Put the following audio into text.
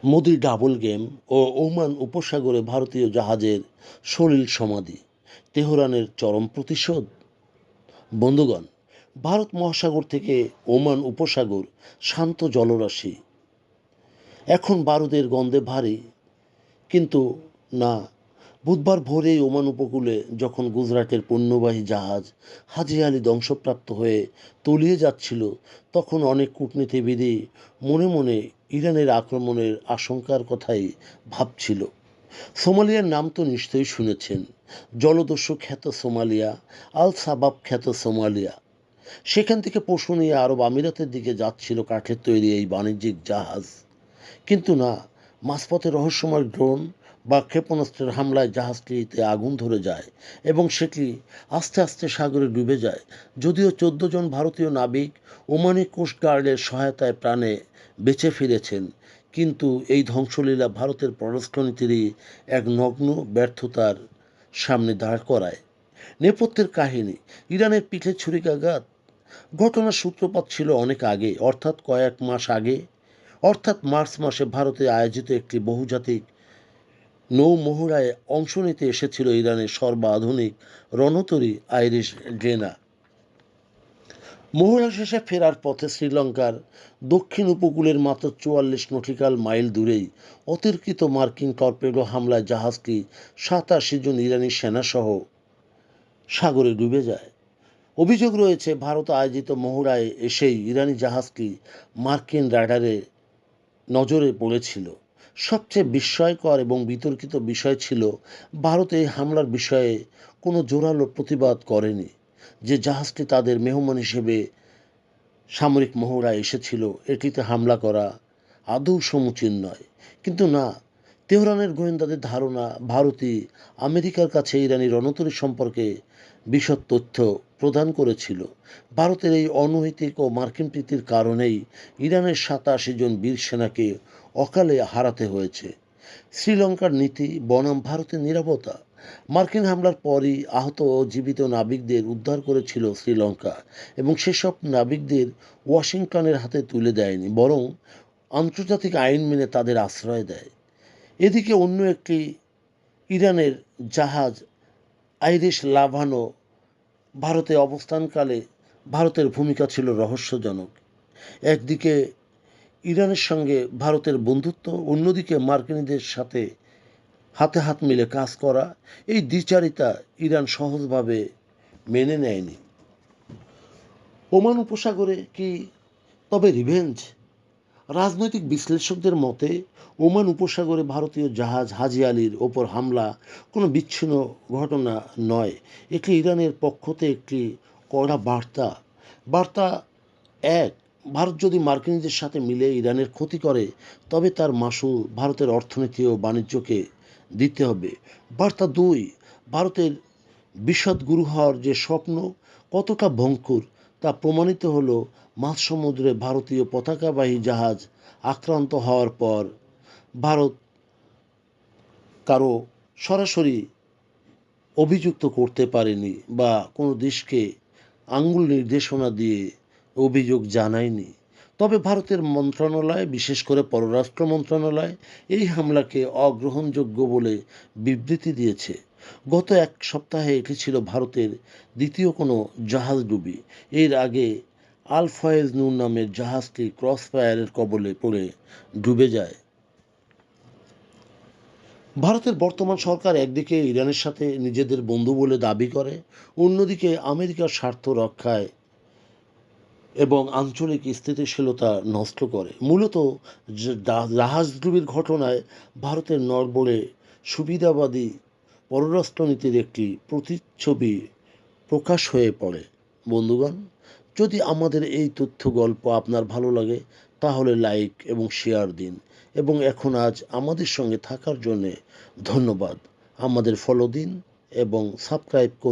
Modi double game ও Oman উপসাগরে ভারতীয় জাহাজের সলিল সমাধি, তেহরানের চরম প্রতিশোধ। বন্ধুগণ, ভারত মহাসাগর থেকে ওমান উপসাগর শান্ত জলরাশি, এখন বারুদের গন্ধে ভারী, কিন্তু না। বুধবার ভোরেই ওমান উপকূলে যখন গুজরাটের পণ্যবাহী জাহাজ হাজি আলী ধ্বংসপ্রাপ্ত হয়ে তলিয়ে যাচ্ছিল, তখন অনেক কূটনীতিবিদই মনে মনে ইরানের আক্রমণের আশঙ্কার কথাই ভাবছিল। সোমালিয়ার নাম তো নিশ্চয়ই শুনেছেন। জলদস্যু খ্যাত সোমালিয়া, আল সাবাব খ্যাত সোমালিয়া। সেখান থেকে পশু নিয়ে আরব আমিরাতের দিকে যাচ্ছিল কাঠের তৈরি এই বাণিজ্যিক জাহাজ। কিন্তু না, মাঝপথে রহস্যময় ড্রোন বা ক্ষেপণাস্ত্রের হামলায় জাহাজটিতে আগুন ধরে যায় এবং সেটি আস্তে আস্তে সাগরে ডুবে যায়। যদিও 14 জন ভারতীয় নাবিক ওমানি কোস্টগার্ডের সহায়তায় প্রাণে বেঁচে ফিরেছেন, কিন্তু এই ধ্বংসলীলা ভারতের পররাষ্ট্রনীতিরই এক নগ্ন ব্যর্থতার সামনে দাঁড় করায়। নেপথ্যের কাহিনী: ইরানের পিঠে ছুরিকাঘাত। ঘটনার সূত্রপাত ছিল অনেক আগে, অর্থাৎ কয়েক মাস আগে। মার্চ মাসে ভারতে আয়োজিত একটি বহুজাতিক নৌমহড়ায় অংশ নিতে এসেছিল ইরানের সর্বাধুনিক রণতরী আইরিশ ড্রেনা। মহড়া শেষে ফেরার পথে শ্রীলঙ্কার দক্ষিণ উপকূলের মাত্র 44 নটিক্যাল মাইল দূরেই অতর্কিত মার্কিন টর্পেডো হামলায় জাহাজটি 87 জন ইরানি সেনাসহ সাগরে ডুবে যায়। অভিযোগ রয়েছে, ভারত আয়োজিত মহড়ায় এসেই ইরানি জাহাজটি মার্কিন রাডারে নজরে পড়েছিল। সবচেয়ে বিস্ময়কর এবং বিতর্কিত বিষয় ছিল, ভারত এই হামলার বিষয়ে কোনো জোরালো প্রতিবাদ করেনি। যে জাহাজটি তাদের মেহমান হিসেবে সামরিক মহড়ায় এসেছিল, এটিতে হামলা করা আদৌ সমীচীন নয়। কিন্তু না, তেহরানের গোয়েন্দাদের ধারণা ভারতই আমেরিকার কাছে ইরানি রণতরী সম্পর্কে বিশদ তথ্য প্রদান করেছিল। ভারতের এই অনৈতিক ও মার্কিন প্রীতির কারণেই ইরানের 87 জন বীর সেনাকে অকালে হারাতে হয়েছে। শ্রীলঙ্কার নীতি বনাম ভারতের নীরবতা। মার্কিন হামলার পরই আহত ও জীবিত নাবিকদের উদ্ধার করেছিল শ্রীলঙ্কা, এবং সেসব নাবিকদের ওয়াশিংটনের হাতে তুলে দেয়নি, বরং আন্তর্জাতিক আইন মেনে তাদের আশ্রয় দেয়। এদিকে অন্য একটি ইরানের জাহাজ আইরিশ লাভানো ভারতে অবস্থানকালে ভারতের ভূমিকা ছিল রহস্যজনক। একদিকে ইরানের সঙ্গে ভারতের বন্ধুত্ব, অন্যদিকে মার্কিনীদের সাথে হাতে হাত মিলে কাজ করা, এই দ্বিচারিতা ইরান সহজভাবে মেনে নেয়নি। ওমান উপসাগরে কি তবে রিভেঞ্জ? রাজনৈতিক বিশ্লেষকদের মতে ওমান উপসাগরে ভারতীয় জাহাজ হাজি আলীর ওপর হামলা কোনো বিচ্ছিন্ন ঘটনা নয়। এটি ইরানের পক্ষ থেকে একটি কড়া বার্তা এক, ভারত যদি মার্কিনীদের সাথে মিলে ইরানের ক্ষতি করে, তবে তার মাসুল ভারতের অর্থনীতি ও বাণিজ্যকে দিতে হবে। বার্তা দুই, ভারতের বিশদ গুরু হওয়ার যে স্বপ্ন কতটা ভঙ্গুর তা প্রমাণিত হলো মাঝ সমুদ্রে ভারতীয় পতাকাবাহী জাহাজ আক্রান্ত হওয়ার পর ভারত কারো সরাসরি অভিযুক্ত করতে পারেনি বা কোনো দেশকে আঙ্গুল নির্দেশনা দিয়ে অভিযোগ জানায়নি। তবে ভারতের মন্ত্রণালয়, বিশেষ করে পররাষ্ট্র মন্ত্রণালয়, এই হামলাকে অগ্রহণযোগ্য বলে বিবৃতি দিয়েছে। গত এক সপ্তাহে এটি ছিল ভারতের দ্বিতীয় কোনো জাহাজডুবি। এর আগে আল ফয়েজ নূর নামের জাহাজটি ক্রসফায়ারের কবলে পড়ে ডুবে যায়। ভারতের বর্তমান সরকার একদিকে ইরানের সাথে নিজেদের বন্ধু বলে দাবি করে, অন্যদিকে আমেরিকার স্বার্থ রক্ষায় এবং আঞ্চলিক স্থিতিশীলতা নষ্ট করে। মূলত জাহাজডুবির ঘটনায় ভারতের নড়বড়ে সুবিধাবাদী পররাষ্ট্রনীতির একটি প্রতিচ্ছবি প্রকাশ হয়ে পড়ে। বন্ধুগণ, যদি আমাদের এই তথ্য গল্প আপনার ভালো লাগে, তাহলে লাইক এবং শেয়ার দিন, এবং আজ আমাদের সঙ্গে থাকার জন্যে ধন্যবাদ। আমাদের ফলো দিন এবং সাবস্ক্রাইব করুন।